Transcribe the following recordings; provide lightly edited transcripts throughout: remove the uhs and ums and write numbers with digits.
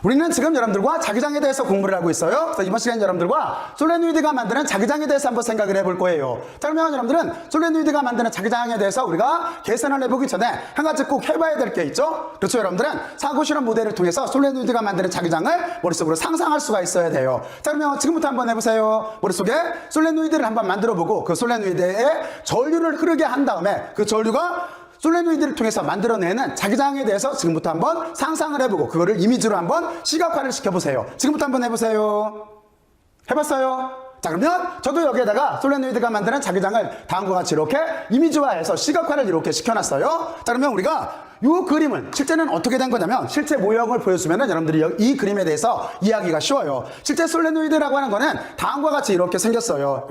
우리는 지금 여러분들과 자기장에 대해서 공부를 하고 있어요. 그래서 이번 시간에 여러분들과 솔레노이드가 만드는 자기장에 대해서 한번 생각을 해볼 거예요. 자, 그러면 여러분들은 솔레노이드가 만드는 자기장에 대해서 우리가 계산을 해보기 전에 한 가지 꼭 해봐야 될 게 있죠. 그렇죠, 여러분들은 사고실험 모델을 통해서 솔레노이드가 만드는 자기장을 머릿속으로 상상할 수가 있어야 돼요. 자, 그러면 지금부터 한번 해보세요. 머릿속에 솔레노이드를 한번 만들어보고 그 솔레노이드에 전류를 흐르게 한 다음에 그 전류가 솔레노이드를 통해서 만들어내는 자기장에 대해서 지금부터 한번 상상을 해보고 그거를 이미지로 한번 시각화를 시켜보세요. 지금부터 한번 해보세요. 해봤어요? 자, 그러면 저도 여기에다가 솔레노이드가 만드는 자기장을 다음과 같이 이렇게 이미지화해서 시각화를 이렇게 시켜놨어요. 자, 그러면 우리가 이 그림은 실제는 어떻게 된 거냐면 실제 모형을 보여주면 여러분들이 이 그림에 대해서 이해하기가 쉬워요. 실제 솔레노이드라고 하는 거는 다음과 같이 이렇게 생겼어요.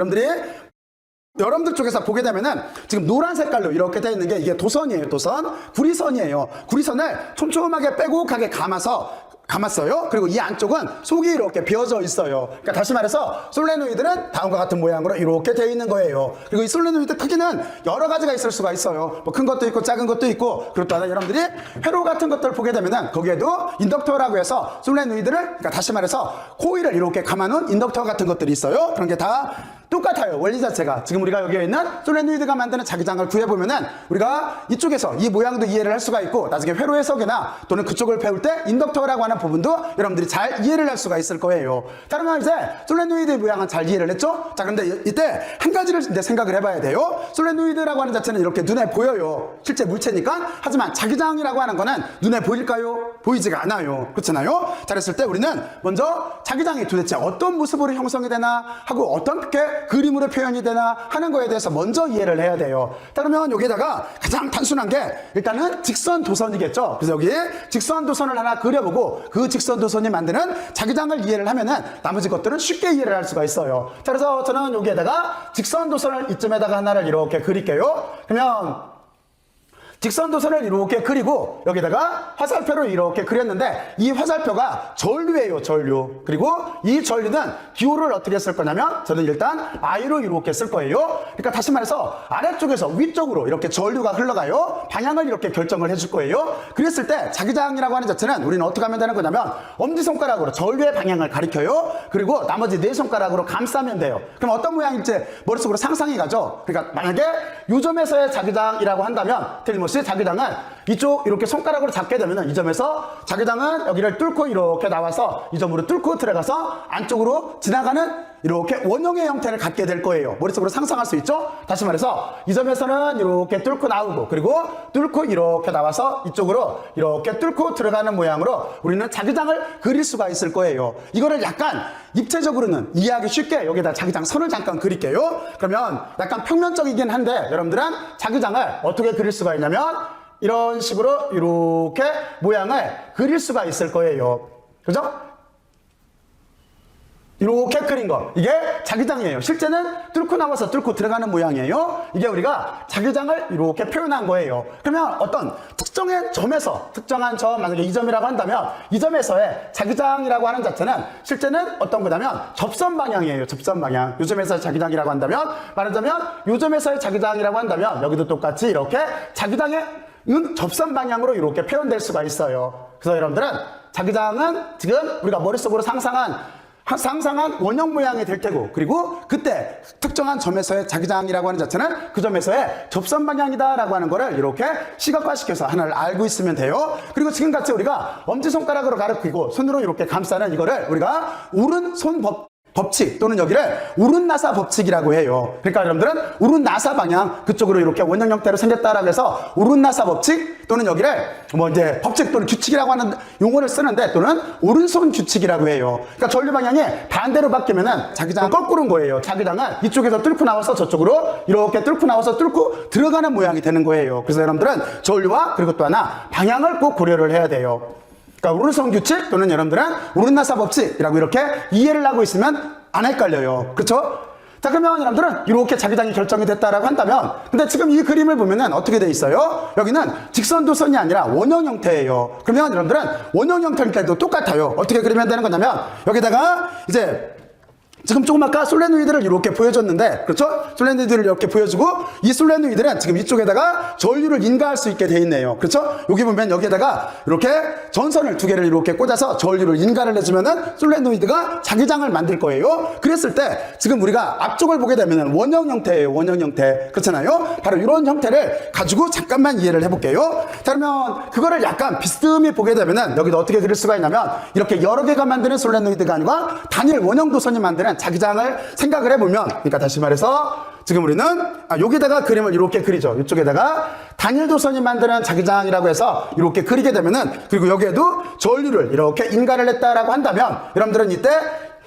여러분들 쪽에서 보게 되면은 지금 노란 색깔로 이렇게 되어 있는 게 이게 도선이에요. 도선. 구리선이에요. 구리선을 촘촘하게 빼곡하게 감았어요. 그리고 이 안쪽은 속이 이렇게 비어져 있어요. 그러니까 다시 말해서 솔레노이드는 다음과 같은 모양으로 이렇게 되어 있는 거예요. 그리고 이 솔레노이드 크기는 여러 가지가 있을 수가 있어요. 뭐 큰 것도 있고 작은 것도 있고, 그리고 또 하나 여러분들이 회로 같은 것들을 보게 되면은 거기에도 인덕터라고 해서 솔레노이드를, 그러니까 다시 말해서 코일을 이렇게 감아놓은 인덕터 같은 것들이 있어요. 그런 게 다 똑같아요. 원리 자체가. 지금 우리가 여기에 있는 솔레노이드가 만드는 자기장을 구해보면은 우리가 이쪽에서 이 모양도 이해를 할 수가 있고, 나중에 회로 해석이나 또는 그쪽을 배울 때 인덕터라고 하는 부분도 여러분들이 잘 이해를 할 수가 있을 거예요. 자, 그러면 이제 솔레노이드의 모양은 잘 이해를 했죠? 자, 근데 이때 한 가지를 이제 생각을 해봐야 돼요. 솔레노이드라고 하는 자체는 이렇게 눈에 보여요. 실제 물체니까. 하지만 자기장이라고 하는 거는 눈에 보일까요? 보이지가 않아요. 그렇잖아요? 자, 그랬을 때 우리는 먼저 자기장이 도대체 어떤 모습으로 형성이 되나 하고 어떻게 그림으로 표현이 되나 하는 거에 대해서 먼저 이해를 해야 돼요. 자, 그러면 여기에다가 가장 단순한 게 일단은 직선 도선이겠죠. 그래서 여기 직선 도선을 하나 그려보고 그 직선 도선이 만드는 자기장을 이해를 하면은 나머지 것들은 쉽게 이해를 할 수가 있어요. 자, 그래서 저는 여기에다가 직선 도선을 이쯤에다가 하나를 이렇게 그릴게요. 그러면 직선 도선을 이렇게 그리고 여기다가 화살표를 이렇게 그렸는데 이 화살표가 전류예요. 전류. 그리고 이 전류는 기호를 어떻게 쓸 거냐면 저는 일단 I로 이렇게 쓸 거예요. 그러니까 다시 말해서 아래쪽에서 위쪽으로 이렇게 전류가 흘러가요. 방향을 이렇게 결정을 해줄 거예요. 그랬을 때 자기장이라고 하는 자체는 우리는 어떻게 하면 되는 거냐면 엄지손가락으로 전류의 방향을 가리켜요. 그리고 나머지 네 손가락으로 감싸면 돼요. 그럼 어떤 모양일지 머릿속으로 상상이 가죠. 그러니까 만약에 요 점에서의 자기장이라고 한다면 틀림없이 자기장은 이쪽 이렇게 손가락으로 잡게 되면 이 점에서 자기장은 여기를 뚫고 이렇게 나와서 이 점으로 뚫고 들어가서 안쪽으로 지나가는 이렇게 원형의 형태를 갖게 될 거예요. 머릿속으로 상상할 수 있죠? 다시 말해서 이 점에서는 이렇게 뚫고 나오고 그리고 뚫고 이렇게 나와서 이쪽으로 이렇게 뚫고 들어가는 모양으로 우리는 자기장을 그릴 수가 있을 거예요. 이거를 약간 입체적으로는 이해하기 쉽게 여기다 자기장 선을 잠깐 그릴게요. 그러면 약간 평면적이긴 한데 여러분들은 자기장을 어떻게 그릴 수가 있냐면 이런 식으로 이렇게 모양을 그릴 수가 있을 거예요. 그죠? 이렇게 그린 거. 이게 자기장이에요. 실제는 뚫고 나와서 뚫고 들어가는 모양이에요. 이게 우리가 자기장을 이렇게 표현한 거예요. 그러면 어떤 특정한 점에서, 특정한 점, 만약에 이 점이라고 한다면 이 점에서의 자기장이라고 하는 자체는 실제는 어떤 거냐면 접선 방향이에요. 접선 방향. 요 점에서의 자기장이라고 한다면, 말하자면 요 점에서의 자기장이라고 한다면 여기도 똑같이 이렇게 자기장의 접선 방향으로 이렇게 표현될 수가 있어요. 그래서 여러분들은 자기장은 지금 우리가 머릿속으로 상상한 원형 모양이 될 테고, 그리고 그때 특정한 점에서의 자기장이라고 하는 자체는 그 점에서의 접선 방향이다라고 하는 거를 이렇게 시각화시켜서 하나를 알고 있으면 돼요. 그리고 지금같이 우리가 엄지손가락으로 가리키고 손으로 이렇게 감싸는 이거를 우리가 오른손 법칙 또는 여기를 우른나사 법칙이라고 해요. 그러니까 여러분들은 우른나사 방향 그쪽으로 이렇게 원형 형태로 생겼다라고 해서 우른나사 법칙 또는 여기를 뭐 이제 법칙 또는 규칙이라고 하는 용어를 쓰는데 또는 오른손 규칙이라고 해요. 그러니까 전류 방향이 반대로 바뀌면은 자기장은 거꾸로인 거예요. 자기장은 이쪽에서 뚫고 나와서 저쪽으로 이렇게 뚫고 나와서 뚫고 들어가는 모양이 되는 거예요. 그래서 여러분들은 전류와 그리고 또 하나 방향을 꼭 고려를 해야 돼요. 그러니까 오른손 규칙 또는 여러분들은 오른나사 법칙이라고 이렇게 이해를 하고 있으면 안 헷갈려요. 그렇죠? 자, 그러면 여러분들은 이렇게 자기장이 결정이 됐다라고 한다면, 근데 지금 이 그림을 보면은 어떻게 돼 있어요? 여기는 직선 도선이 아니라 원형 형태예요. 그러면 여러분들은 원형 형태일 때도 똑같아요. 어떻게 그리면 되는 거냐면 여기다가 이제 지금 조금 아까 솔레노이드를 이렇게 보여줬는데, 그렇죠? 솔레노이드를 이렇게 보여주고, 이 솔레노이드는 지금 이쪽에다가 전류를 인가할 수 있게 돼 있네요. 그렇죠? 여기 보면 여기에다가 이렇게 전선을 두 개를 이렇게 꽂아서 전류를 인가를 해주면은 솔레노이드가 자기장을 만들 거예요. 그랬을 때 지금 우리가 앞쪽을 보게 되면은 원형 형태예요. 원형 형태. 그렇잖아요? 바로 이런 형태를 가지고 잠깐만 이해를 해볼게요. 자, 그러면 그거를 약간 비스듬히 보게 되면은 여기도 어떻게 그릴 수가 있냐면 이렇게 여러 개가 만드는 솔레노이드가 아니라 단일 원형 도선이 만드는 자기장을 생각을 해보면, 그러니까 다시 말해서 지금 우리는 여기다가 그림을 이렇게 그리죠. 이쪽에다가 단일 도선이 만드는 자기장이라고 해서 이렇게 그리게 되면은, 그리고 여기에도 전류를 이렇게 인가를 했다라고 한다면 여러분들은 이때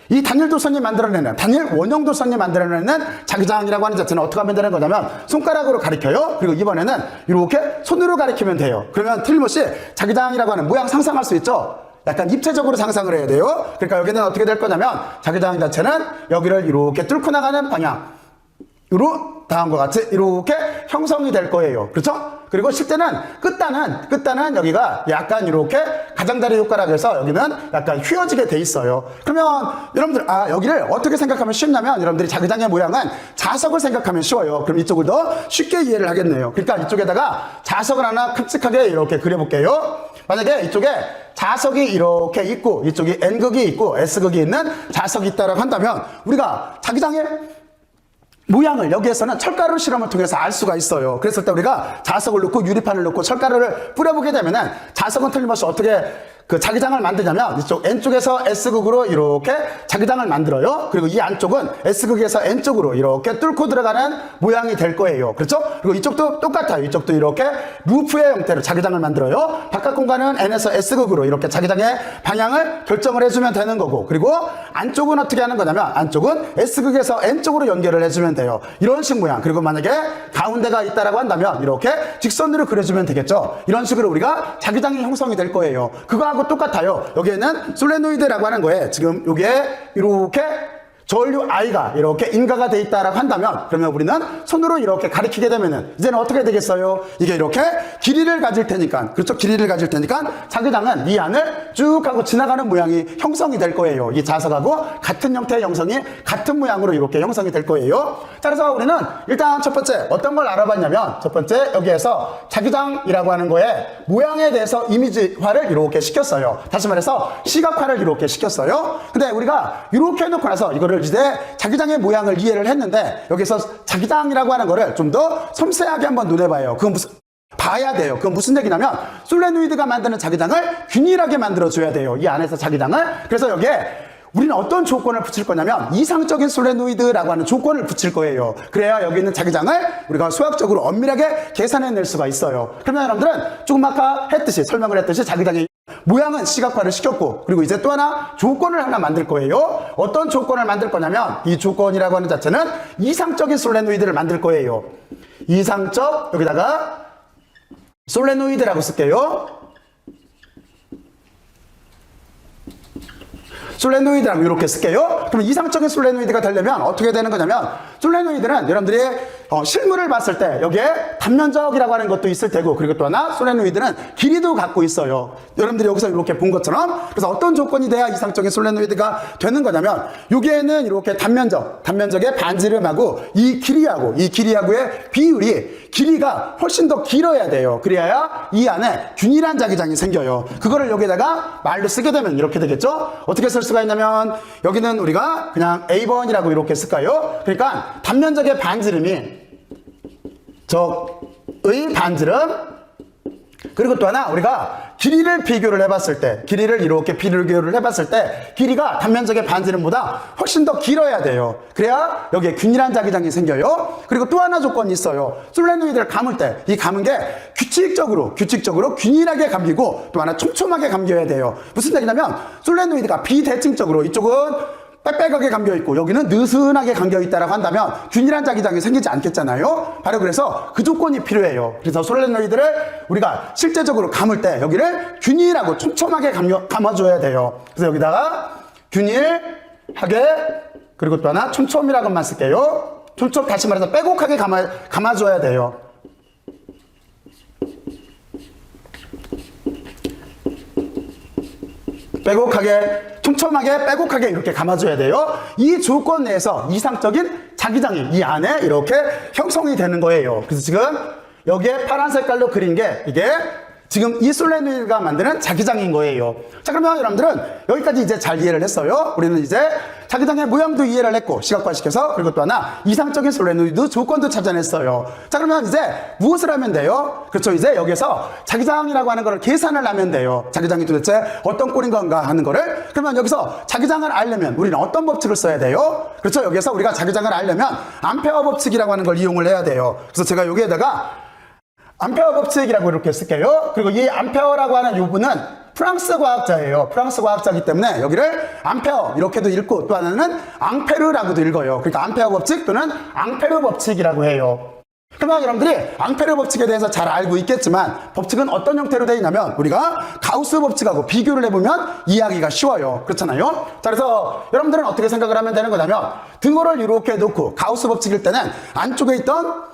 이 단일 도선이 만들어내는, 단일 원형 도선이 만들어내는 자기장이라고 하는 자체는 어떻게 하면 되는 거냐면 손가락으로 가리켜요. 그리고 이번에는 이렇게 손으로 가리키면 돼요. 그러면 틀림없이 자기장이라고 하는 모양 상상할 수 있죠. 약간 입체적으로 상상을 해야 돼요. 그러니까 여기는 어떻게 될 거냐면 자기장 자체는 여기를 이렇게 뚫고 나가는 방향으로 다음과 같이 이렇게 형성이 될 거예요. 그렇죠? 그리고 실제는 끝단은 여기가 약간 이렇게 가장자리 효과라고 해서 여기는 약간 휘어지게 돼 있어요. 그러면 여러분들 여기를 어떻게 생각하면 쉽냐면, 여러분들이 자기장의 모양은 자석을 생각하면 쉬워요. 그럼 이쪽을 더 쉽게 이해를 하겠네요. 그러니까 이쪽에다가 자석을 하나 큼직하게 이렇게 그려볼게요. 만약에 이쪽에 자석이 이렇게 있고 이쪽이 N극이 있고 S극이 있는 자석이 있다고 한다면 우리가 자기장의 모양을 여기에서는 철가루 실험을 통해서 알 수가 있어요. 그랬을 때 우리가 자석을 넣고 유리판을 넣고 철가루를 뿌려보게 되면은 자석은 틀림없이 어떻게 그 자기장을 만드냐면 이쪽 N쪽에서 S극으로 이렇게 자기장을 만들어요. 그리고 이 안쪽은 S극에서 N쪽으로 이렇게 뚫고 들어가는 모양이 될 거예요. 그렇죠? 그리고 이쪽도 똑같아요. 이쪽도 이렇게 루프의 형태로 자기장을 만들어요. 바깥 공간은 N에서 S극으로 이렇게 자기장의 방향을 결정을 해주면 되는 거고, 그리고 안쪽은 어떻게 하는 거냐면 안쪽은 S극에서 N쪽으로 연결을 해주면 돼요. 이런 식 모양. 그리고 만약에 가운데가 있다라고 한다면 이렇게 직선으로 그려주면 되겠죠. 이런 식으로 우리가 자기장이 형성이 될 거예요. 그거하고 똑같아요. 여기에는 솔레노이드라고 하는 거에 지금 여기에 이렇게 전류 I가 이렇게 인가가 돼 있다라고 한다면, 그러면 우리는 손으로 이렇게 가리키게 되면은 이제는 어떻게 되겠어요? 이게 이렇게 길이를 가질 테니까, 그렇죠? 길이를 가질 테니까 자기장은 이 안을 쭉 하고 지나가는 모양이 형성이 될 거예요. 이 자석하고 같은 형태의 형성이 같은 모양으로 이렇게 형성이 될 거예요. 자, 그래서 우리는 일단 첫 번째 어떤 걸 알아봤냐면, 첫 번째 여기에서 자기장이라고 하는 거에 모양에 대해서 이미지화를 이렇게 시켰어요. 다시 말해서 시각화를 이렇게 시켰어요. 근데 우리가 이렇게 해놓고 나서 이거를 이제 자기장의 모양을 이해를 했는데, 여기서 자기장이라고 하는 거를 좀 더 섬세하게 한번 눈해봐요. 그건 봐야 돼요. 그건 무슨 얘기냐면 솔레노이드가 만드는 자기장을 균일하게 만들어줘야 돼요. 이 안에서 자기장을. 그래서 여기에 우리는 어떤 조건을 붙일 거냐면 이상적인 솔레노이드라고 하는 조건을 붙일 거예요. 그래야 여기 있는 자기장을 우리가 수학적으로 엄밀하게 계산해낼 수가 있어요. 그러면 여러분들은 조금 아까 설명을 했듯이 자기장의 모양은 시각화를 시켰고, 그리고 이제 또 하나 조건을 하나 만들 거예요. 어떤 조건을 만들 거냐면 이 조건이라고 하는 자체는 이상적인 솔레노이드를 만들 거예요. 이상적, 여기다가 솔레노이드라고 쓸게요. 솔레노이드라고 이렇게 쓸게요. 그럼 이상적인 솔레노이드가 되려면 어떻게 되는 거냐면, 솔레노이드는 여러분들이 실물을 봤을 때 여기에 단면적이라고 하는 것도 있을 테고, 그리고 또 하나 솔레노이드는 길이도 갖고 있어요. 여러분들이 여기서 이렇게 본 것처럼. 그래서 어떤 조건이 돼야 이상적인 솔레노이드가 되는 거냐면, 여기에는 이렇게 단면적의 반지름하고 이 길이하고의 비율이 길이가 훨씬 더 길어야 돼요. 그래야 이 안에 균일한 자기장이 생겨요. 그거를 여기다가 말로 쓰게 되면 이렇게 되겠죠? 어떻게 쓸 수가 있냐면, 여기는 우리가 그냥 A번이라고 이렇게 쓸까요? 그러니까 단면적의 반지름이 적의 반지름, 그리고 또 하나 우리가 길이를 비교를 해봤을 때, 길이를 이렇게 비교를 해봤을 때 길이가 단면적의 반지름보다 훨씬 더 길어야 돼요. 그래야 여기에 균일한 자기장이 생겨요. 그리고 또 하나 조건이 있어요. 솔레노이드를 감을 때 이 감은 게 규칙적으로 균일하게 감기고 또 하나 촘촘하게 감겨야 돼요. 무슨 얘기냐면 솔레노이드가 비대칭적으로 이쪽은 빽빽하게 감겨있고 여기는 느슨하게 감겨있다라고 한다면 균일한 자기장이 생기지 않겠잖아요. 바로 그래서 그 조건이 필요해요. 그래서 솔레노이드를 우리가 실제적으로 감을 때 여기를 균일하고 촘촘하게 감아줘야 돼요. 그래서 여기다가 균일하게, 그리고 또 하나 촘촘이라고 만 쓸게요. 촘촘, 다시 말해서 빼곡하게 감아줘야 돼요. 빼곡하게, 촘촘하게, 빼곡하게 이렇게 감아줘야 돼요. 이 조건 내에서 이상적인 자기장이 이 안에 이렇게 형성이 되는 거예요. 그래서 지금 여기에 파란 색깔로 그린 게 이게 지금 이 솔레노이드가 만드는 자기장인 거예요. 자, 그러면 여러분들은 여기까지 이제 잘 이해를 했어요. 우리는 이제 자기장의 모양도 이해를 했고 시각화시켜서, 그리고 또 하나 이상적인 솔레노이드 조건도 찾아냈어요. 자, 그러면 이제 무엇을 하면 돼요? 그렇죠. 이제 여기서 자기장이라고 하는 거를 계산을 하면 돼요. 자기장이 도대체 어떤 꼴인 건가 하는 거를. 그러면 여기서 자기장을 알려면 우리는 어떤 법칙을 써야 돼요? 그렇죠. 여기서 우리가 자기장을 알려면 암페어 법칙이라고 하는 걸 이용을 해야 돼요. 그래서 제가 여기에다가 암페어 법칙이라고 이렇게 쓸게요. 그리고 이 암페어라고 하는 요 분은 프랑스 과학자예요. 프랑스 과학자이기 때문에 여기를 암페어 이렇게도 읽고, 또 하나는 앙페르라고도 읽어요. 그러니까 암페어 법칙 또는 앙페르 법칙이라고 해요. 그러면 여러분들이 앙페르 법칙에 대해서 잘 알고 있겠지만, 법칙은 어떤 형태로 되어 있냐면 우리가 가우스 법칙하고 비교를 해보면 이해하기가 쉬워요. 그렇잖아요. 자, 그래서 여러분들은 어떻게 생각을 하면 되는 거냐면, 등호를 이렇게 놓고 가우스 법칙일 때는 안쪽에 있던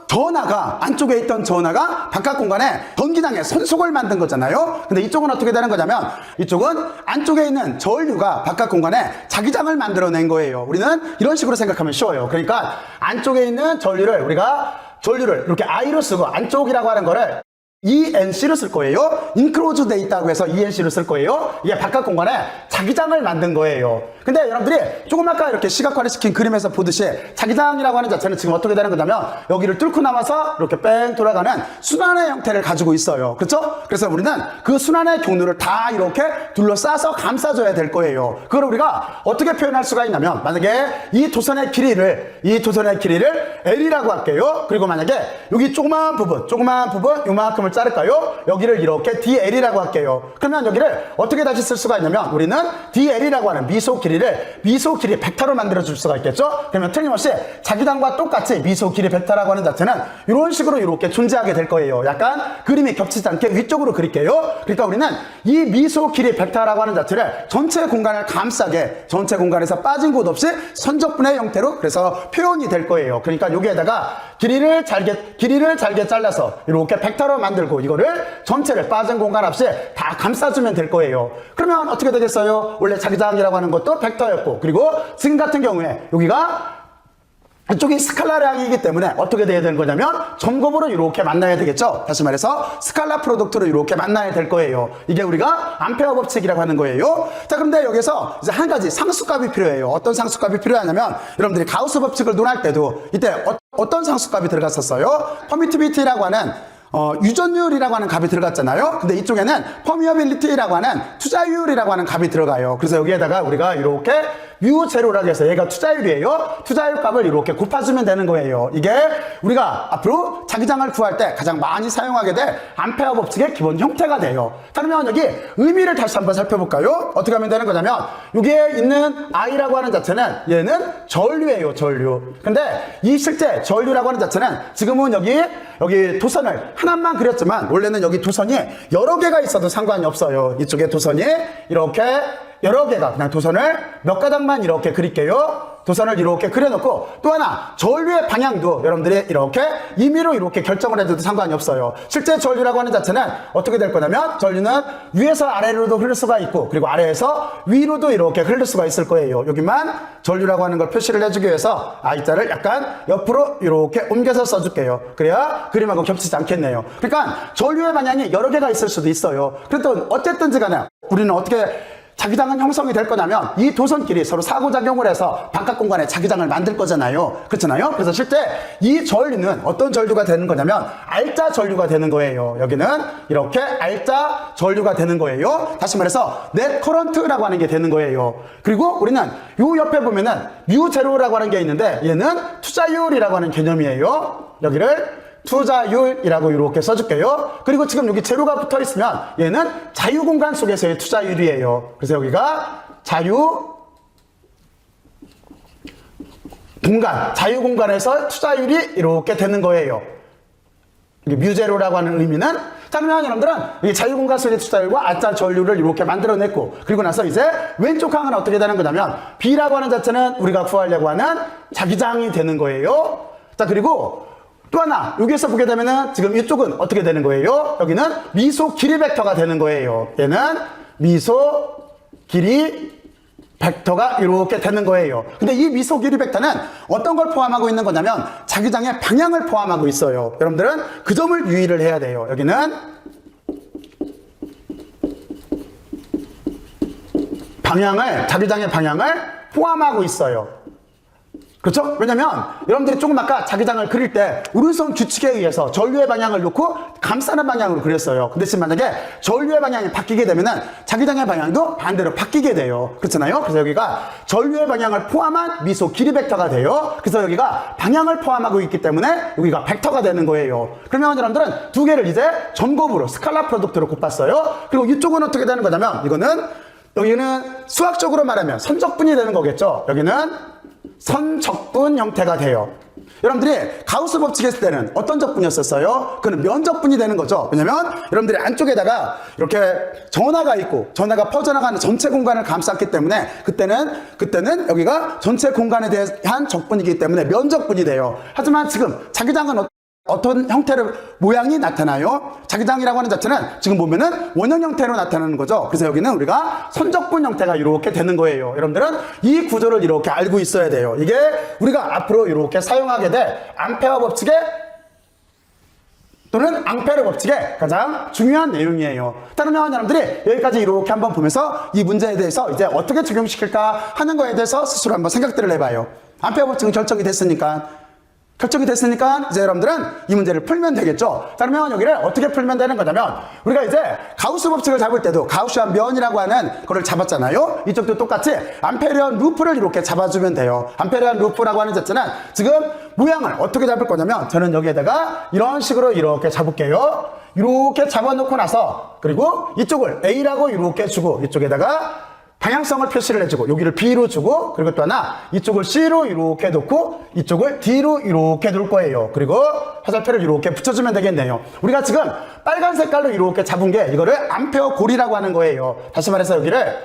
전하가 바깥 공간에 전기장의 선속을 만든 거잖아요. 근데 이쪽은 어떻게 되는 거냐면, 이쪽은 안쪽에 있는 전류가 바깥 공간에 자기장을 만들어낸 거예요. 우리는 이런 식으로 생각하면 쉬워요. 그러니까 안쪽에 있는 전류를 이렇게 I로 쓰고, 안쪽이라고 하는 거를 ENC로 쓸 거예요. 인크로즈 돼 있다고 해서 ENC로 쓸 거예요. 이게 바깥 공간에 자기장을 만든 거예요. 근데 여러분들이 조금 아까 이렇게 시각화를 시킨 그림에서 보듯이 자기장이라고 하는 자체는 지금 어떻게 되는 거냐면, 여기를 뚫고 나와서 이렇게 뺑 돌아가는 순환의 형태를 가지고 있어요. 그렇죠? 그래서 우리는 그 순환의 경로를 다 이렇게 둘러싸서 감싸줘야 될 거예요. 그걸 우리가 어떻게 표현할 수가 있냐면, 만약에 이 도선의 길이를 L이라고 할게요. 그리고 만약에 여기 조그만 부분 요만큼을 자를까요? 여기를 이렇게 DL이라고 할게요. 그러면 여기를 어떻게 다시 쓸 수가 있냐면, 우리는 DL이라고 하는 미소 길이 벡터로 만들어 줄 수가 있겠죠? 그러면 틀림없이 자기장과 똑같이 미소 길이 벡터라고 하는 자체는 이런 식으로 이렇게 존재하게 될 거예요. 약간 그림이 겹치지 않게 위쪽으로 그릴게요. 그러니까 우리는 이 미소 길이 벡터라고 하는 자체를 전체 공간을 감싸게, 전체 공간에서 빠진 곳 없이 선적분의 형태로 그래서 표현이 될 거예요. 그러니까 여기에다가 길이를 잘게 잘라서 이렇게 벡터로 만들고, 이거를 전체를 빠진 공간 없이 다 감싸주면 될 거예요. 그러면 어떻게 되겠어요? 원래 자기장이라고 하는 것도 벡터였고, 그리고 지금 같은 경우에 여기가 이쪽이 스칼라량이기 때문에 어떻게 돼야 되는 거냐면 점곱으로 이렇게 만나야 되겠죠. 다시 말해서 스칼라 프로덕트로 이렇게 만나야 될 거예요. 이게 우리가 암페어 법칙이라고 하는 거예요. 자, 그런데 여기서 이제 한 가지 상수값이 필요해요. 어떤 상수값이 필요하냐면, 여러분들이 가우스 법칙을 논할 때도 이때 어떤 상수값이 들어갔었어요? 퍼미티비티라고 하는 유전율이라고 하는 값이 들어갔잖아요. 근데 이쪽에는 퍼미어빌리티라고 하는 투자율이라고 하는 값이 들어가요. 그래서 여기에다가 우리가 이렇게 뮤제로라고 해서 얘가 투자율이에요. 투자율 값을 이렇게 곱해주면 되는 거예요. 이게 우리가 앞으로 자기장을 구할 때 가장 많이 사용하게 될 암페어 법칙의 기본 형태가 돼요. 그러면 여기 의미를 다시 한번 살펴볼까요? 어떻게 하면 되는 거냐면, 여기에 있는 I라고 하는 자체는 얘는 전류예요. 전류. 근데 이 실제 전류라고 하는 자체는 지금은 여기 도선을 하나만 그렸지만, 원래는 여기 도선이 여러 개가 있어도 상관이 없어요. 이쪽에 도선이 이렇게 여러 개가, 그냥 도선을 몇 가닥만 이렇게 그릴게요. 도선을 이렇게 그려놓고, 또 하나 전류의 방향도 여러분들이 이렇게 임의로 이렇게 결정을 해도 상관이 없어요. 실제 전류라고 하는 자체는 어떻게 될 거냐면, 전류는 위에서 아래로도 흐를 수가 있고, 그리고 아래에서 위로도 이렇게 흐를 수가 있을 거예요. 여기만 전류라고 하는 걸 표시를 해주기 위해서 I자를 약간 옆으로 이렇게 옮겨서 써줄게요. 그래야 그림하고 겹치지 않겠네요. 그러니까 전류의 방향이 여러 개가 있을 수도 있어요. 그래도 어쨌든지 간에 우리는 어떻게 자기장은 형성이 될 거냐면, 이 도선끼리 서로 상호작용을 해서 바깥 공간에 자기장을 만들 거잖아요. 그렇잖아요. 그래서 실제 이 전류는 어떤 전류가 되는 거냐면 알자 전류가 되는 거예요. 여기는 이렇게 알자 전류가 되는 거예요. 다시 말해서 넷 커런트라고 하는 게 되는 거예요. 그리고 우리는 요 옆에 보면은 뮤제로라고 하는 게 있는데, 얘는 투자율이라고 하는 개념이에요. 여기를 투자율이라고 이렇게 써줄게요. 그리고 지금 여기 제로가 붙어 있으면 얘는 자유공간 속에서의 투자율이에요. 그래서 여기가 자유공간에서 투자율이 이렇게 되는 거예요. 이게 뮤제로라고 하는 의미는, 자, 그러면 여러분들은 이 자유공간 속의 투자율과 알짜 전류를 이렇게 만들어냈고, 그리고 나서 이제 왼쪽 항은 어떻게 되는 거냐면, B라고 하는 자체는 우리가 구하려고 하는 자기장이 되는 거예요. 자, 그리고 또 하나 여기에서 보게 되면은 지금 이쪽은 어떻게 되는 거예요? 여기는 미소 길이 벡터가 되는 거예요. 얘는 미소 길이 벡터가 이렇게 되는 거예요. 근데 이 미소 길이 벡터는 어떤 걸 포함하고 있는 거냐면 자기장의 방향을 포함하고 있어요. 여러분들은 그 점을 유의를 해야 돼요. 여기는 자기장의 방향을 포함하고 있어요. 그렇죠? 왜냐면 여러분들이 조금 아까 자기장을 그릴 때 우르손 규칙에 의해서 전류의 방향을 놓고 감싸는 방향으로 그렸어요. 근데 지금 만약에 전류의 방향이 바뀌게 되면은 자기장의 방향도 반대로 바뀌게 돼요. 그렇잖아요? 그래서 여기가 전류의 방향을 포함한 미소 길이 벡터가 돼요. 그래서 여기가 방향을 포함하고 있기 때문에 여기가 벡터가 되는 거예요. 그러면 여러분들은 두 개를 이제 전곱으로 스칼라 프로덕트로 곱봤어요. 그리고 이쪽은 어떻게 되는 거냐면 여기는 수학적으로 말하면 선적분이 되는 거겠죠. 여기는 선적분 형태가 돼요. 여러분들이 가우스 법칙 했을 때는 어떤 적분이었었어요? 그는 면적분이 되는 거죠. 왜냐면 여러분들이 안쪽에다가 이렇게 전하가 있고 전하가 퍼져나가는 전체 공간을 감쌌기 때문에 그때는 여기가 전체 공간에 대한 적분이기 때문에 면적분이 돼요. 하지만 지금 자기장은 어떤 형태로 모양이 나타나요? 자기장이라고 하는 자체는 지금 보면은 원형 형태로 나타나는 거죠. 그래서 여기는 우리가 선적분 형태가 이렇게 되는 거예요. 여러분들은 이 구조를 이렇게 알고 있어야 돼요. 이게 우리가 앞으로 이렇게 사용하게 될 암페어 법칙의 또는 앙페르 법칙의 가장 중요한 내용이에요. 그러면 여러분들이 여기까지 이렇게 한번 보면서 이 문제에 대해서 이제 어떻게 적용시킬까 하는 거에 대해서 스스로 한번 생각들을 해봐요. 앙페어 법칙은 결정이 됐으니까 이제 여러분들은 이 문제를 풀면 되겠죠. 자, 그러면 여기를 어떻게 풀면 되는 거냐면 우리가 이제 가우스 법칙을 잡을 때도 가우시안 면이라고 하는 거를 잡았잖아요. 이쪽도 똑같이 암페리언 루프를 이렇게 잡아주면 돼요. 암페리언 루프라고 하는 자체는 지금 모양을 어떻게 잡을 거냐면 저는 여기에다가 이런 식으로 이렇게 잡을게요. 이렇게 잡아놓고 나서 그리고 이쪽을 A라고 이렇게 주고 이쪽에다가 방향성을 표시를 해주고 여기를 B로 주고 그리고 또 하나 이쪽을 C로 이렇게 놓고 이쪽을 D로 이렇게 놓을 거예요. 그리고 화살표를 이렇게 붙여주면 되겠네요. 우리가 지금 빨간 색깔로 이렇게 잡은 게 이거를 암페어 골이라고 하는 거예요. 다시 말해서 여기를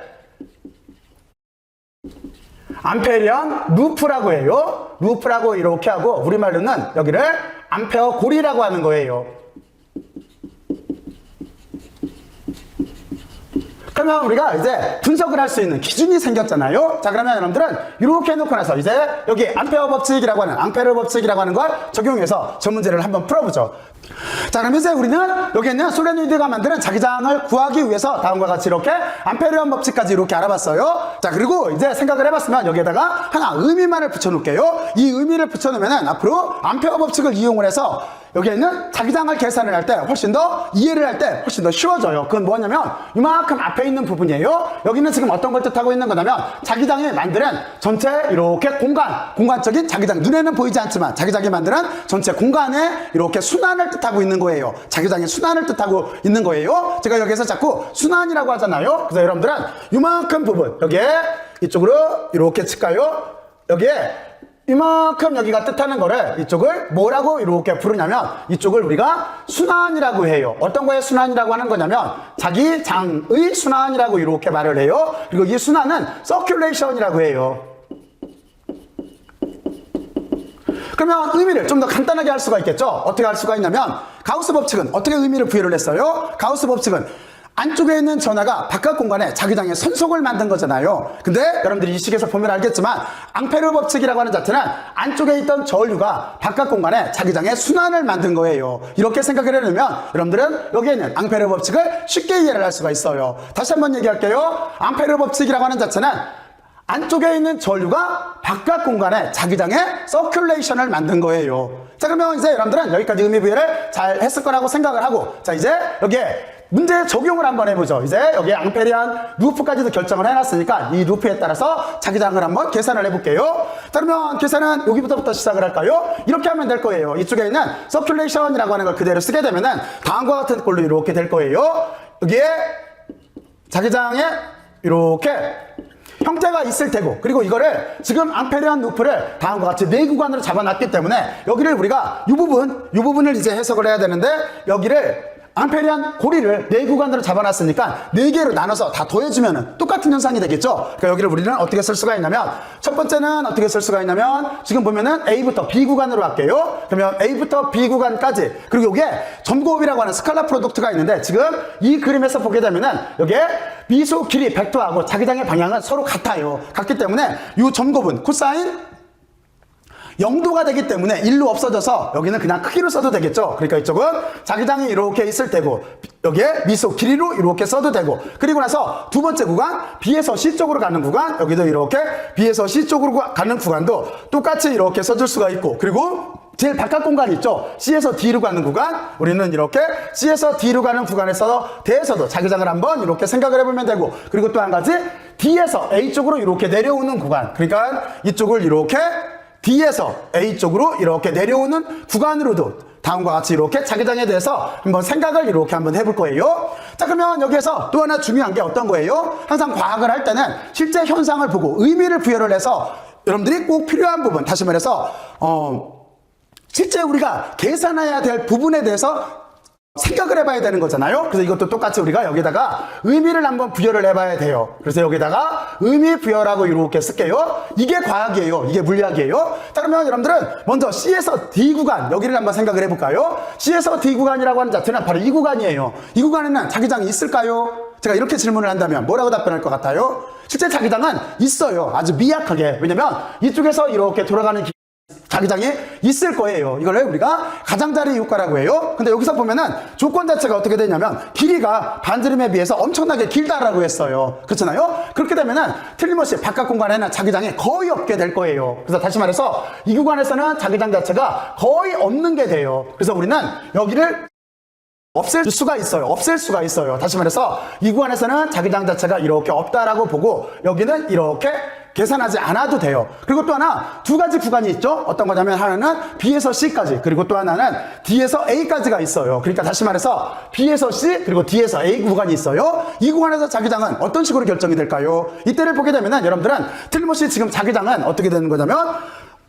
암페리언 루프라고 해요. 루프라고 이렇게 하고 우리말로는 여기를 암페어 골이라고 하는 거예요. 그러면 우리가 이제 분석을 할 수 있는 기준이 생겼잖아요. 자, 그러면 여러분들은 이렇게 해놓고 나서 이제 여기 암페어 법칙이라고 하는 앙페르 법칙이라고 하는 걸 적용해서 저 문제를 한번 풀어보죠. 자, 그럼 이제 우리는 여기 있는 솔레노이드가 만드는 자기장을 구하기 위해서 다음과 같이 이렇게 암페리언 법칙까지 이렇게 알아봤어요. 자, 그리고 이제 생각을 해봤으면 여기에다가 하나 의미만을 붙여놓을게요. 이 의미를 붙여놓으면 앞으로 암페어 법칙을 이용을 해서 여기에 있는 자기장을 계산을 할 때 훨씬 더 이해를 할 때 훨씬 더 쉬워져요. 그건 뭐냐면 이만큼 앞에 있는 부분이에요. 여기는 지금 어떤 걸 뜻하고 있는 거냐면 자기장이 만드는 전체 이렇게 공간적인 자기장, 눈에는 보이지 않지만 자기장이 만드는 전체 공간에 이렇게 순환을 뜻하고 있는 거예요. 자기장의 순환을 뜻하고 있는 거예요. 제가 여기서 자꾸 순환이라고 하잖아요. 그래서 여러분들은 이만큼 부분 여기에 이쪽으로 이렇게 칠까요? 여기에 이만큼 여기가 뜻하는 거를 이쪽을 뭐라고 이렇게 부르냐면 이쪽을 우리가 순환이라고 해요. 어떤 거에 순환이라고 하는 거냐면 자기장의 순환이라고 이렇게 말을 해요. 그리고 이 순환은 서큘레이션이라고 해요. 그러면 의미를 좀 더 간단하게 할 수가 있겠죠. 어떻게 할 수가 있냐면 가우스 법칙은 어떻게 의미를 부여를 했어요? 가우스 법칙은 안쪽에 있는 전하가 바깥 공간에 자기장의 선속을 만든 거잖아요. 근데 여러분들이 이 식에서 보면 알겠지만 앙페르 법칙이라고 하는 자체는 안쪽에 있던 전류가 바깥 공간에 자기장의 순환을 만든 거예요. 이렇게 생각을 해내면 여러분들은 여기에 있는 앙페르 법칙을 쉽게 이해를 할 수가 있어요. 다시 한번 얘기할게요. 앙페르 법칙이라고 하는 자체는 안쪽에 있는 전류가 바깥 공간에 자기장의 서큘레이션을 만든 거예요. 자, 그러면 이제 여러분들은 여기까지 의미 부여를 잘 했을 거라고 생각을 하고 자, 이제 여기에 문제 적용을 한번 해보죠. 이제 여기 앙페리안 루프까지도 결정을 해놨으니까 이 루프에 따라서 자기장을 한번 계산을 해볼게요. 자, 그러면 계산은 여기부터 시작을 할까요? 이렇게 하면 될 거예요. 이쪽에 있는 서큘레이션이라고 하는 걸 그대로 쓰게 되면은 다음과 같은 꼴로 이렇게 될 거예요. 여기에 자기장에 이렇게 형태가 있을 테고 그리고 이거를 지금 앙페리안 루프를 다음과 같이 네 구간으로 잡아놨기 때문에 여기를 우리가 이 부분을 이제 해석을 해야 되는데 여기를 앙페리안 고리를 4구간으로 잡아놨으니까 4개로 나눠서 다 더해주면 똑같은 현상이 되겠죠. 그러니까 여기를 우리는 어떻게 쓸 수가 있냐면, 첫 번째는 어떻게 쓸 수가 있냐면, 지금 보면은 A부터 B 구간으로 할게요. 그러면 A부터 B 구간까지, 그리고 이게 점곱이라고 하는 스칼라 프로덕트가 있는데, 지금 이 그림에서 보게 되면은 여기에 미소 길이 벡터하고 자기장의 방향은 서로 같아요. 같기 때문에 이 점곱은 코사인 0도가 되기 때문에 1로 없어져서 여기는 그냥 크기로 써도 되겠죠. 그러니까 이쪽은 자기장이 이렇게 있을 테고, 여기에 미소 길이로 이렇게 써도 되고, 그리고 나서 두 번째 구간 B에서 C 쪽으로 가는 구간, 여기도 이렇게 B에서 C 쪽으로 가는 구간도 똑같이 이렇게 써줄 수가 있고, 그리고 제일 바깥 공간 있죠. C에서 D로 가는 구간, 우리는 이렇게 C에서 D로 가는 구간에서 대해서도 자기장을 한번 이렇게 생각을 해보면 되고, 그리고 또 한 가지 D에서 A 쪽으로 이렇게 내려오는 구간, 그러니까 이쪽을 이렇게 D에서 A 쪽으로 이렇게 내려오는 구간으로도 다음과 같이 이렇게 자기장에 대해서 한번 생각을 이렇게 한번 해볼 거예요. 자, 그러면 여기에서 또 하나 중요한 게 어떤 거예요? 항상 과학을 할 때는 실제 현상을 보고 의미를 부여를 해서 여러분들이 꼭 필요한 부분, 다시 말해서 실제 우리가 계산해야 될 부분에 대해서 생각을 해봐야 되는 거잖아요. 그래서 이것도 똑같이 우리가 여기다가 의미를 한번 부여를 해봐야 돼요. 그래서 여기다가 의미 부여라고 이렇게 쓸게요. 이게 과학이에요. 이게 물리학이에요. 자, 그러면 여러분들은 먼저 C에서 D 구간, 여기를 한번 생각을 해볼까요? C에서 D 구간이라고 하는 자체는 바로 이 구간이에요. 이 구간에는 자기장이 있을까요? 제가 이렇게 질문을 한다면 뭐라고 답변할 것 같아요? 실제 자기장은 있어요. 아주 미약하게. 왜냐면 이쪽에서 이렇게 돌아가는 자기장이 있을 거예요. 이걸 우리가 가장자리 효과라고 해요. 근데 여기서 보면은 조건 자체가 어떻게 되냐면 길이가 반지름에 비해서 엄청나게 길다라고 했어요. 그렇잖아요? 그렇게 되면은 틀림없이 바깥 공간에는 자기장이 거의 없게 될 거예요. 그래서 다시 말해서 이 구간에서는 자기장 자체가 거의 없는 게 돼요. 그래서 우리는 여기를 없앨 수가 있어요. 없앨 수가 있어요. 다시 말해서 이 구간에서는 자기장 자체가 이렇게 없다라고 보고 여기는 이렇게 계산하지 않아도 돼요. 그리고 또 하나 두 가지 구간이 있죠. 어떤 거냐면 하나는 B에서 C까지, 그리고 또 하나는 D에서 A까지가 있어요. 그러니까 다시 말해서 B에서 C 그리고 D에서 A 구간이 있어요. 이 구간에서 자기장은 어떤 식으로 결정이 될까요? 이때를 보게 되면은 여러분들은 틀림없이 지금 자기장은 어떻게 되는 거냐면,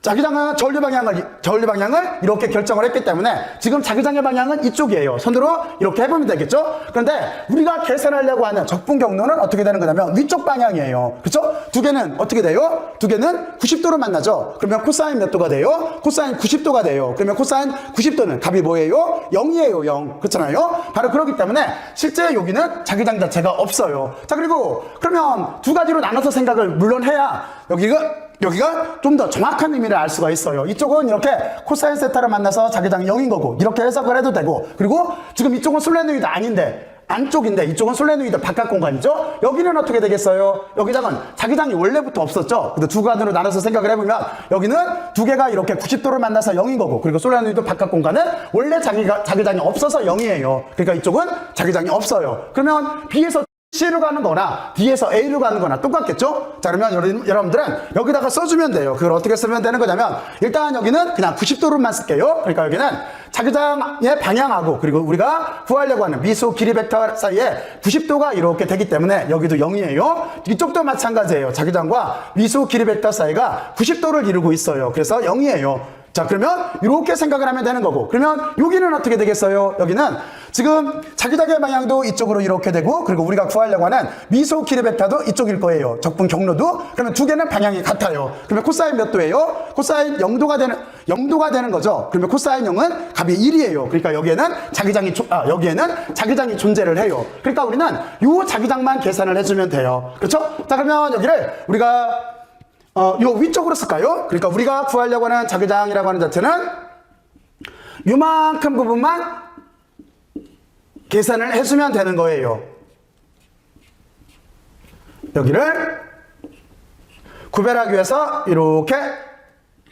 자기장은 전류 방향을 이렇게 결정을 했기 때문에 지금 자기장의 방향은 이쪽이에요. 손으로 이렇게 해보면 되겠죠? 그런데 우리가 계산하려고 하는 적분 경로는 어떻게 되는 거냐면 위쪽 방향이에요. 그렇죠? 두 개는 어떻게 돼요? 두 개는 90도로 만나죠? 그러면 코사인 몇 도가 돼요? 코사인 90도가 돼요. 그러면 코사인 90도는 값이 뭐예요? 0이에요. 0. 그렇잖아요? 바로 그렇기 때문에 실제 여기는 자기장 자체가 없어요. 자, 그리고 그러면 두 가지로 나눠서 생각을 물론 해야 여기가 좀 더 정확한 의미를 알 수가 있어요. 이쪽은 이렇게 코사인 세타를 만나서 자기장이 0인 거고 이렇게 해석을 해도 되고, 그리고 지금 이쪽은 솔레노이드 아닌데 안쪽인데 이쪽은 솔레노이드 바깥 공간이죠. 여기는 어떻게 되겠어요? 여기다가는 자기장이 원래부터 없었죠. 근데 두 구간으로 나눠서 생각을 해보면 여기는 두 개가 이렇게 90도를 만나서 0인 거고, 그리고 솔레노이드 바깥 공간은 원래 자기장이 없어서 0이에요. 그러니까 이쪽은 자기장이 없어요. 그러면 B에서 C로 가는 거나 D에서 A로 가는 거나 똑같겠죠? 자, 그러면 여러분들은 여기다가 써주면 돼요. 그걸 어떻게 쓰면 되는 거냐면, 일단 여기는 그냥 90도로만 쓸게요. 그러니까 여기는 자기장의 방향하고 그리고 우리가 구하려고 하는 미소 길이 벡터 사이에 90도가 이렇게 되기 때문에 여기도 0이에요. 이쪽도 마찬가지예요. 자기장과 미소 길이 벡터 사이가 90도를 이루고 있어요. 그래서 0이에요. 자, 그러면 이렇게 생각을 하면 되는 거고, 그러면 여기는 어떻게 되겠어요? 여기는 지금 자기장의 방향도 이쪽으로 이렇게 되고, 그리고 우리가 구하려고 하는 미소 길이 벡터도 이쪽일 거예요. 적분 경로도. 그러면 두 개는 방향이 같아요. 그러면 코사인 몇 도예요? 코사인 0도가 되는 거죠. 그러면 코사인 0은 값이 1이에요. 그러니까 여기에는 자기장이 존재를 해요. 그러니까 우리는 요 자기장만 계산을 해주면 돼요. 그렇죠? 자, 그러면 여기를 우리가 요 위쪽으로 쓸까요? 그러니까 우리가 구하려고 하는 자기장이라고 하는 자체는 요만큼 부분만 계산을 해주면 되는 거예요. 여기를 구별하기 위해서 이렇게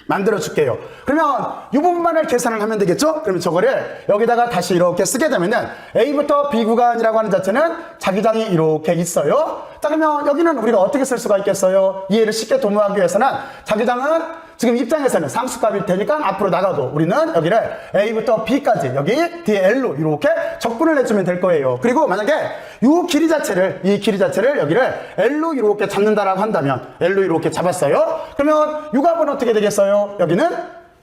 만들어 줄게요. 그러면 이 부분만을 계산을 하면 되겠죠? 그러면 저거를 여기다가 다시 이렇게 쓰게 되면은 A부터 B 구간이라고 하는 자체는 자기장이 이렇게 있어요. 자, 그러면 여기는 우리가 어떻게 쓸 수가 있겠어요? 이해를 쉽게 도모하기 위해서는 자기장은 지금 입장에서는 상수값일 테니까 앞으로 나가도 우리는 여기를 A부터 B까지 여기 뒤에 L로 이렇게 적분을 해주면 될 거예요. 그리고 만약에 이 길이 자체를 여기를 L로 이렇게 잡는다라고 한다면 L로 이렇게 잡았어요. 그러면 이 값은 어떻게 되겠어요? 여기는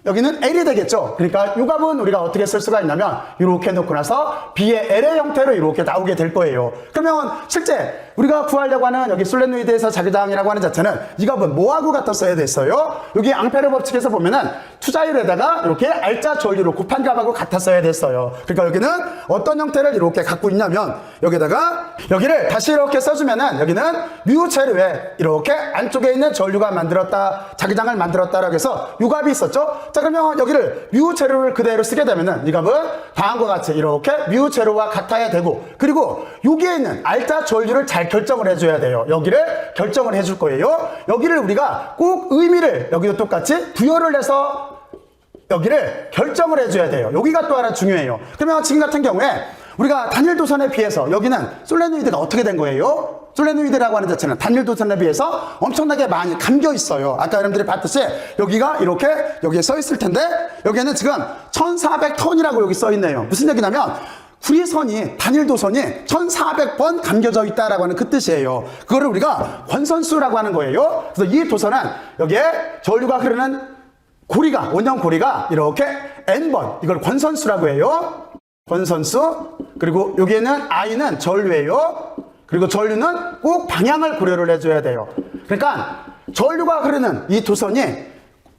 여기는 L이 되겠죠. 그러니까 이 값은 우리가 어떻게 쓸 수가 있냐면 이렇게 놓고 나서 B의 L의 형태로 이렇게 나오게 될 거예요. 그러면 실제 우리가 구하려고 하는 여기 솔레노이드에서 자기장이라고 하는 자체는 이 값은 뭐하고 같아 써야 됐어요? 여기 앙페르 법칙에서 보면은 투자율에다가 이렇게 알짜 전류로 곱한 값하고 같아 써야 됐어요. 그러니까 여기는 어떤 형태를 이렇게 갖고 있냐면 여기다가 여기를 다시 이렇게 써주면은 여기는 뮤 재료에 이렇게 안쪽에 있는 전류가 만들었다, 자기장을 만들었다라고 해서 이 값이 있었죠. 자, 그러면 여기를 뮤 재료를 그대로 쓰게 되면은 이 값은 다음과 같이 이렇게 뮤 재료와 같아야 되고, 그리고 여기에 있는 알짜 전류를 잘 결정을 해줘야 돼요. 여기를 결정을 해줄 거예요. 여기를 우리가 꼭 의미를 여기도 똑같이 부여를 해서 여기를 결정을 해줘야 돼요. 여기가 또 하나 중요해요. 그러면 지금 같은 경우에 우리가 단일 도선에 비해서 여기는 솔레노이드가 어떻게 된 거예요? 솔레노이드라고 하는 자체는 단일 도선에 비해서 엄청나게 많이 감겨 있어요. 아까 여러분들이 봤듯이 여기가 이렇게 여기에 써 있을 텐데 여기에는 지금 1400톤이라고 여기 써 있네요. 무슨 얘기냐면 구리선이 단일 도선이 1400번 감겨져 있다라고 하는 그 뜻이에요. 그거를 우리가 권선수라고 하는 거예요. 그래서 이 도선은 여기에 전류가 흐르는 고리가, 원형 고리가 이렇게 N번, 이걸 권선수라고 해요. 권선수. 그리고 여기에는 I는 전류예요. 그리고 전류는 꼭 방향을 고려를 해줘야 돼요. 그러니까 전류가 흐르는 이 도선이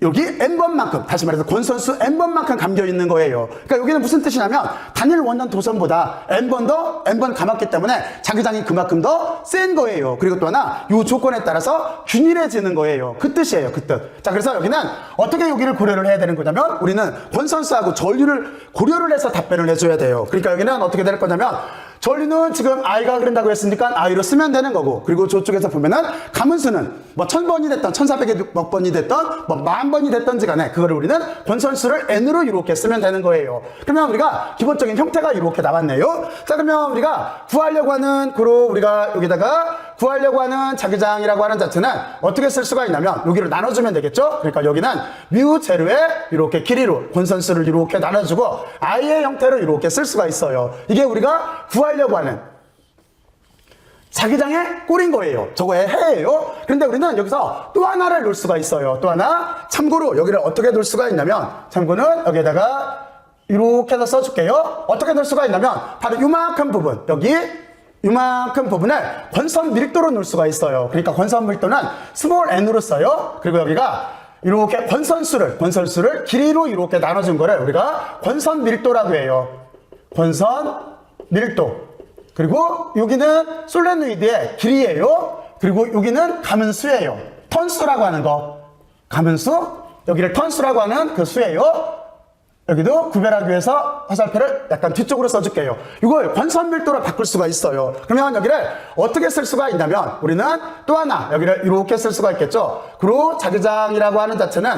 여기 N번만큼, 다시 말해서 권선수 N번만큼 감겨 있는 거예요. 그러니까 여기는 무슨 뜻이냐면 단일 원형 도선보다 N번 감았기 때문에 자기장이 그만큼 더 센 거예요. 그리고 또 하나 이 조건에 따라서 균일해지는 거예요. 그 뜻이에요. 그 뜻. 자, 그래서 여기는 어떻게 여기를 고려를 해야 되는 거냐면 우리는 권선수하고 전류를 고려를 해서 답변을 해줘야 돼요. 그러니까 여기는 어떻게 될 거냐면 전류는 지금 I가 흐른다고 했으니까 I로 쓰면 되는 거고, 그리고 저쪽에서 보면은 가문수는 뭐 1000번이 됐던 1400몇 번이 됐던 뭐 10,000번이 됐던지 간에 그거를 우리는 권선수를 N으로 이렇게 쓰면 되는 거예요. 그러면 우리가 기본적인 형태가 이렇게 나왔네요. 자, 그러면 우리가 구하려고 하는 우리가 여기다가 구하려고 하는 자기장이라고 하는 자체는 어떻게 쓸 수가 있냐면 여기를 나눠주면 되겠죠. 그러니까 여기는 뮤 재료에 이렇게 길이로 권선수를 이렇게 나눠주고 I의 형태로 이렇게 쓸 수가 있어요. 이게 우리가 구하려고 하는 자기장의 꼴인 거예요. 저거의 해예요. 그런데 우리는 여기서 또 하나를 놓을 수가 있어요. 또 하나. 참고로 여기를 어떻게 놓을 수가 있냐면, 참고는 여기에다가 이렇게 해서 써줄게요. 어떻게 놓을 수가 있냐면 바로 요만큼 부분, 여기 요만큼 부분을 권선 밀도로 놓을 수가 있어요. 그러니까 권선 밀도는 스몰 n으로 써요. 그리고 여기가 이렇게 권선수를 길이로 이렇게 나눠준 거를 우리가 권선 밀도라고 해요. 권선 밀도. 그리고 여기는 솔레노이드의 길이에요. 그리고 여기는 가문수예요. 턴수라고 하는 거. 가문수. 여기를 턴수라고 하는 그 수예요. 여기도 구별하기 위해서 화살표를 약간 뒤쪽으로 써줄게요. 이걸 권선 밀도로 바꿀 수가 있어요. 그러면 여기를 어떻게 쓸 수가 있냐면 우리는 또 하나 여기를 이렇게 쓸 수가 있겠죠. 그리고 자기장이라고 하는 자체는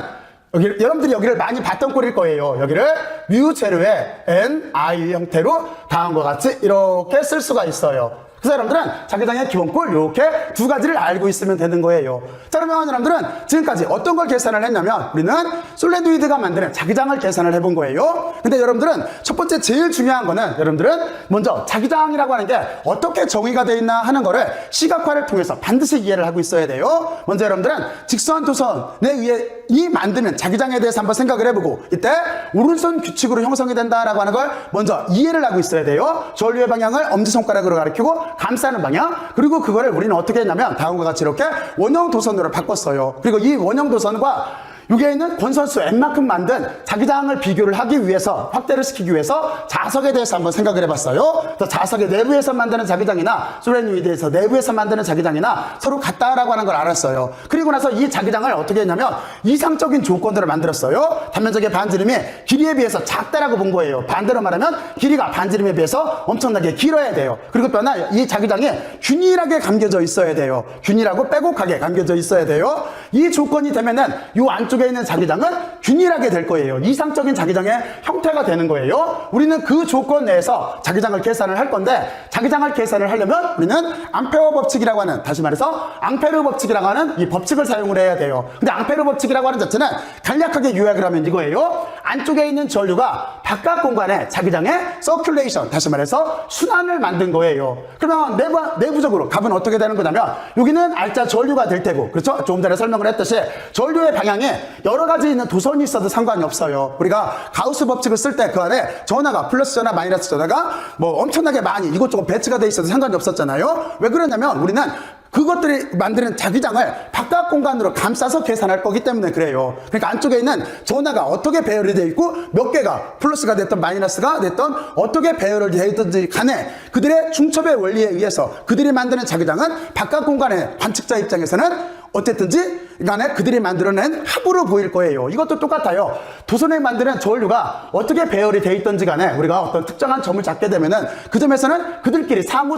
여러분들이 여기를 많이 봤던 꼴일 거예요. 여기를 뮤 재료의 N, I 형태로 다음과 같이 이렇게 쓸 수가 있어요. 그래서 여러분들은 자기장의 기본꼴 이렇게 두 가지를 알고 있으면 되는 거예요. 자, 그러면 여러분들은 지금까지 어떤 걸 계산을 했냐면 우리는 솔레노이드가 만드는 자기장을 계산을 해본 거예요. 근데 여러분들은 첫 번째 제일 중요한 거는 여러분들은 먼저 자기장이라고 하는 게 어떻게 정의가 되어 있나 하는 거를 시각화를 통해서 반드시 이해를 하고 있어야 돼요. 먼저 여러분들은 직선 도선에 의해 이 만드는 자기장에 대해서 한번 생각을 해보고 이때 오른손 규칙으로 형성이 된다라고 하는 걸 먼저 이해를 하고 있어야 돼요. 전류의 방향을 엄지손가락으로 가리키고 감싸는 방향, 그리고 그거를 우리는 어떻게 했냐면 다음과 같이 이렇게 원형 도선으로 바꿨어요. 그리고 이 원형 도선과 여기에 있는 권선수 N만큼 만든 자기장을 비교를 하기 위해서, 확대를 시키기 위해서 자석에 대해서 한번 생각을 해봤어요. 그래서 자석의 내부에서 만드는 자기장이나 솔레노이드에서 내부에서 만드는 자기장이나 서로 같다라고 하는 걸 알았어요. 그리고 나서 이 자기장을 어떻게 했냐면 이상적인 조건들을 만들었어요. 단면적의 반지름이 길이에 비해서 작다라고 본 거예요. 반대로 말하면 길이가 반지름에 비해서 엄청나게 길어야 돼요. 그리고 또 하나 이 자기장이 균일하게 감겨져 있어야 돼요. 균일하고 빼곡하게 감겨져 있어야 돼요. 이 조건이 되면은 이 안쪽에 있는 자기장은 균일하게 될 거예요. 이상적인 자기장의 형태가 되는 거예요. 우리는 그 조건 내에서 자기장을 계산을 할 건데, 자기장을 계산을 하려면 우리는 앙페어 법칙이라고 하는, 다시 말해서 앙페르 법칙이라고 하는 이 법칙을 사용을 해야 돼요. 근데 앙페르 법칙이라고 하는 자체는 간략하게 요약을 하면 이거예요. 안쪽에 있는 전류가 바깥 공간에 자기장의 서큘레이션, 다시 말해서 순환을 만든 거예요. 그러면 내부적으로 값은 어떻게 되는 거냐면 여기는 알짜 전류가 될 테고, 그렇죠? 조금 전에 설명을 했듯이 전류의 방향에 여러 가지 있는 도선이 있어도 상관이 없어요. 우리가 가우스 법칙을 쓸 때 그 안에 전하가 플러스 전하, 마이너스 전하가 뭐 엄청나게 많이 이것저것 배치가 돼 있어도 상관이 없었잖아요. 왜 그러냐면 우리는 그것들이 만드는 자기장을 바깥 공간으로 감싸서 계산할 거기 때문에 그래요. 그러니까 안쪽에 있는 전하가 어떻게 배열이 되어 있고 몇 개가 플러스가 됐던 마이너스가 됐던 어떻게 배열이 되어 있든지 간에 그들의 중첩의 원리에 의해서 그들이 만드는 자기장은 바깥 공간의 관측자 입장에서는 어쨌든지 간에 그들이 만들어낸 합으로 보일 거예요. 이것도 똑같아요. 도선에 만드는 전류가 어떻게 배열이 되어 있든지 간에 우리가 어떤 특정한 점을 잡게 되면은 그 점에서는 그들끼리 상호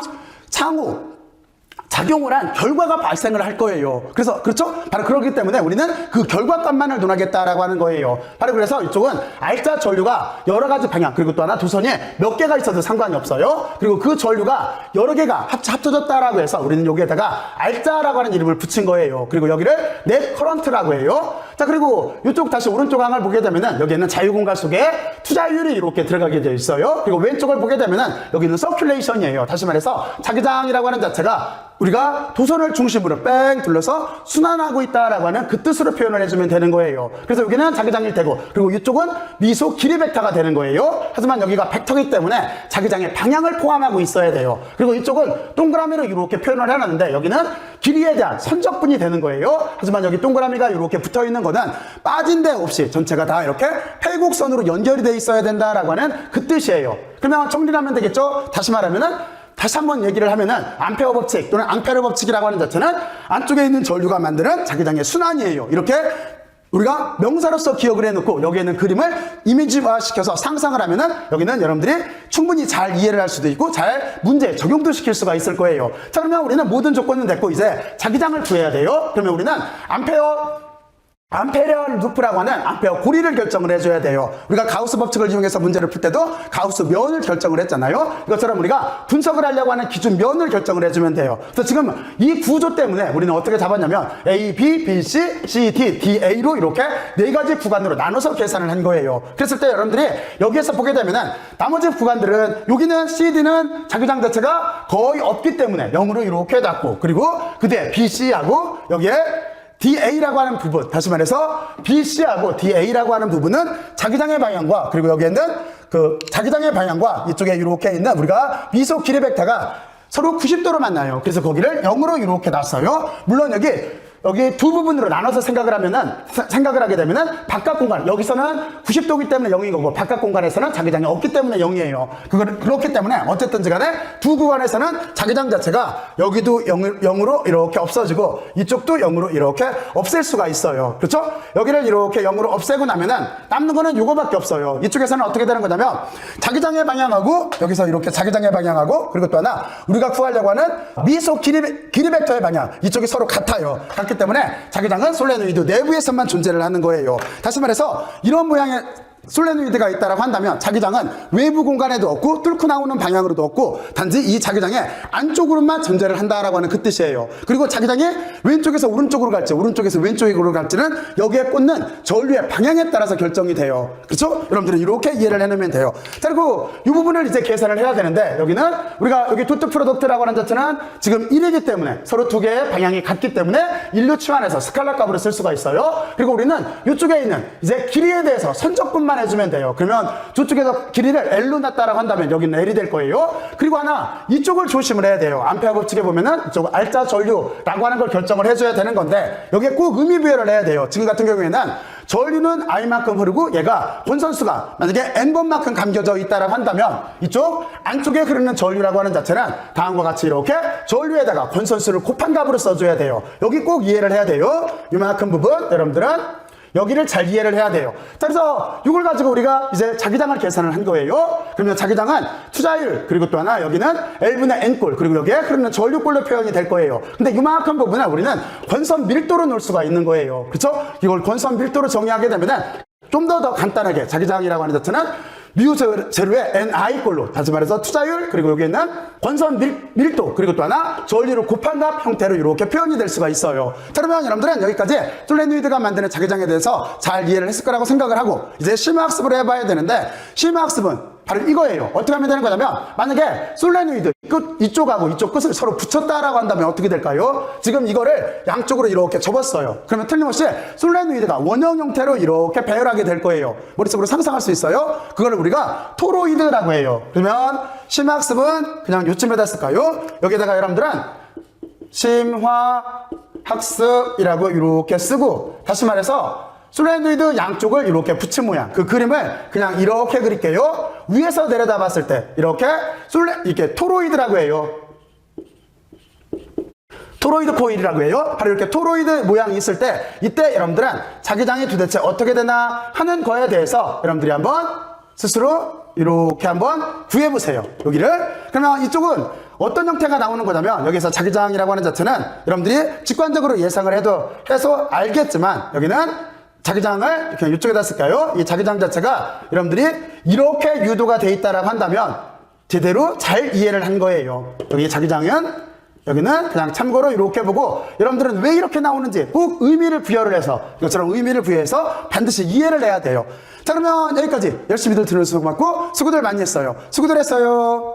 작용을 한 결과가 발생을 할 거예요. 그래서 그렇죠? 바로 그렇기 때문에 우리는 그 결과값만을 논하겠다라고 하는 거예요. 바로 그래서 이쪽은 알짜 전류가 여러 가지 방향, 그리고 또 하나 도선이 몇 개가 있어도 상관이 없어요. 그리고 그 전류가 여러 개가 합쳐졌다라고 해서 우리는 여기에다가 알짜라고 하는 이름을 붙인 거예요. 그리고 여기를 넷 커런트라고 해요. 자, 그리고 이쪽 다시 오른쪽 항을 보게 되면은 여기에는 자유공간 속에 투자율이 이렇게 들어가게 되어 있어요. 그리고 왼쪽을 보게 되면은 여기는 서큘레이션이에요. 다시 말해서 자기장이라고 하는 자체가 우리가 도선을 중심으로 뺑 둘러서 순환하고 있다라고 하는 그 뜻으로 표현을 해주면 되는 거예요. 그래서 여기는 자기장일 테고, 그리고 이쪽은 미소 길이 벡터가 되는 거예요. 하지만 여기가 벡터이기 때문에 자기장의 방향을 포함하고 있어야 돼요. 그리고 이쪽은 동그라미로 이렇게 표현을 해놨는데 여기는 길이에 대한 선적분이 되는 거예요. 하지만 여기 동그라미가 이렇게 붙어있는 거는 빠진 데 없이 전체가 다 이렇게 팔곡선으로 연결이 돼 있어야 된다라고 하는 그 뜻이에요. 그러면 정리를 하면 되겠죠? 다시 말하면은 다시 한번 얘기를 하면은 암페어 법칙 또는 앙페르 법칙이라고 하는 자체는 안쪽에 있는 전류가 만드는 자기장의 순환이에요. 이렇게 우리가 명사로서 기억을 해놓고 여기에는 그림을 이미지화 시켜서 상상을 하면은 여기는 여러분들이 충분히 잘 이해를 할 수도 있고 잘 문제에 적용도 시킬 수가 있을 거예요. 자, 그러면 우리는 모든 조건은 됐고 이제 자기장을 구해야 돼요. 그러면 우리는 암페어 루프라고 하는 암페어 고리를 결정을 해줘야 돼요. 우리가 가우스 법칙을 이용해서 문제를 풀 때도 가우스 면을 결정을 했잖아요. 이것처럼 우리가 분석을 하려고 하는 기준 면을 결정을 해주면 돼요. 그래서 지금 이 구조 때문에 우리는 어떻게 잡았냐면 A, B, B, C, C, D, D, A로 이렇게 네 가지 구간으로 나눠서 계산을 한 거예요. 그랬을 때 여러분들이 여기에서 보게 되면은 나머지 구간들은 여기는 C, D는 자기장 자체가 거의 없기 때문에 0으로 이렇게 놨고, 그리고 그 뒤에 B, C하고 여기에 DA라고 하는 부분, 다시 말해서 BC하고 DA라고 하는 부분은 자기장의 방향과, 그리고 여기에는 그 자기장의 방향과 이쪽에 이렇게 있는 우리가 미소 길이 벡터가 서로 90도로 만나요. 그래서 거기를 0으로 이렇게 놨어요. 물론 여기 두 부분으로 나눠서 생각을 하게 되면은 바깥 공간, 여기서는 90도이기 때문에 0인 거고 바깥 공간에서는 자기장이 없기 때문에 0이에요. 그렇기 때문에 어쨌든지 간에 두 구간에서는 자기장 자체가 여기도 0으로 이렇게 없어지고 이쪽도 0으로 이렇게 없앨 수가 있어요. 그렇죠? 여기를 이렇게 0으로 없애고 나면은 남는 거는 이거밖에 없어요. 이쪽에서는 어떻게 되는 거냐면 자기장의 방향하고 여기서 이렇게 자기장의 방향하고, 그리고 또 하나 우리가 구하려고 하는 미소 길이 벡터의 방향, 이쪽이 서로 같아요. 같기 때문에 자기장은 솔레노이드 내부에서만 존재를 하는 거예요. 다시 말해서 이런 모양의 솔레노이드가 있다라고 한다면 자기장은 외부 공간에도 없고 뚫고 나오는 방향으로도 없고 단지 이 자기장의 안쪽으로만 존재를 한다라고 하는 그 뜻이에요. 그리고 자기장이 왼쪽에서 오른쪽으로 갈지 오른쪽에서 왼쪽으로 갈지는 여기에 꽂는 전류의 방향에 따라서 결정이 돼요. 그렇죠? 여러분들은 이렇게 이해를 해놓으면 돼요. 자, 그리고 이 부분을 이제 계산을 해야 되는데 여기는 우리가 여기 도트 프로덕트라고 하는 자체는 지금 1이기 때문에 서로 두 개의 방향이 같기 때문에 인류 치환해서 스칼라 값으로 쓸 수가 있어요. 그리고 우리는 이쪽에 있는 이제 길이에 대해서 선적분만 해주면 돼요. 그러면 저쪽에서 길이를 L로 놨다라고 한다면 여기는 L이 될 거예요. 그리고 하나 이쪽을 조심을 해야 돼요. 암페어 법칙에 보면은 이쪽 알짜 전류라고 하는 걸 결정을 해줘야 되는 건데 여기에 꼭 의미 부여를 해야 돼요. 지금 같은 경우에는 전류는 I만큼 흐르고 얘가 본선수가 만약에 N번만큼 감겨져 있다라고 한다면 이쪽 안쪽에 흐르는 전류라고 하는 자체는 다음과 같이 이렇게 전류에다가 권선수를 곱한 값으로 써줘야 돼요. 여기 꼭 이해를 해야 돼요. 이만큼 부분 여러분들은 여기를 잘 이해를 해야 돼요. 자, 그래서 이걸 가지고 우리가 이제 자기장을 계산을 한 거예요. 그러면 자기장은 투자율, 그리고 또 하나 여기는 L분의 N꼴, 그리고 여기에 흐르는 전류꼴로 표현이 될 거예요. 근데 이만큼 부분은 우리는 권선 밀도로 놓을 수가 있는 거예요. 그렇죠? 이걸 권선 밀도로 정의하게 되면은 좀 더 간단하게 자기장이라고 하는 자체는 미우 재료의 NI꼴로, 다시 말해서 투자율, 그리고 여기 있는 권선 밀도, 그리고 또 하나 전류를 곱한 값 형태로 이렇게 표현이 될 수가 있어요. 자, 그러면 여러분들은 여기까지 솔레노이드가 만드는 자기장에 대해서 잘 이해를 했을 거라고 생각을 하고, 이제 심화학습을 해봐야 되는데, 심화학습은 바로 이거예요. 어떻게 하면 되는 거냐면, 만약에 솔레노이드 이쪽하고 이쪽 끝을 서로 붙였다라고 한다면 어떻게 될까요? 지금 이거를 양쪽으로 이렇게 접었어요. 그러면 틀림없이 솔레노이드가 원형 형태로 이렇게 배열하게 될 거예요. 머릿속으로 상상할 수 있어요? 그걸 우리가 토로이드라고 해요. 그러면 심화학습은 그냥 요쯤에다 했을까요? 여기다가 여러분들은 심화학습이라고 이렇게 쓰고, 다시 말해서 솔레노이드 양쪽을 이렇게 붙인 모양, 그 그림을 그냥 이렇게 그릴게요. 위에서 내려다 봤을 때 이렇게 이렇게 토로이드라고 해요. 토로이드 코일이라고 해요. 바로 이렇게 토로이드 모양이 있을 때, 이때 여러분들은 자기장이 도대체 어떻게 되나 하는 거에 대해서 여러분들이 한번 스스로 이렇게 한번 구해보세요. 여기를. 그러면 이쪽은 어떤 형태가 나오는 거냐면, 여기서 자기장이라고 하는 자체는 여러분들이 직관적으로 예상을 해서 알겠지만, 여기는 자기장을 이렇게 이쪽에다 쓸까요? 이 자기장 자체가 여러분들이 이렇게 유도가 돼 있다라고 한다면 제대로 잘 이해를 한 거예요. 여기 자기장은, 여기는 그냥 참고로 이렇게 보고, 여러분들은 왜 이렇게 나오는지 꼭 의미를 부여를 해서, 이것처럼 의미를 부여해서 반드시 이해를 해야 돼요. 자, 그러면 여기까지 열심히들 들어주셔서 고맙고, 수고들 많이 했어요. 수고들 했어요.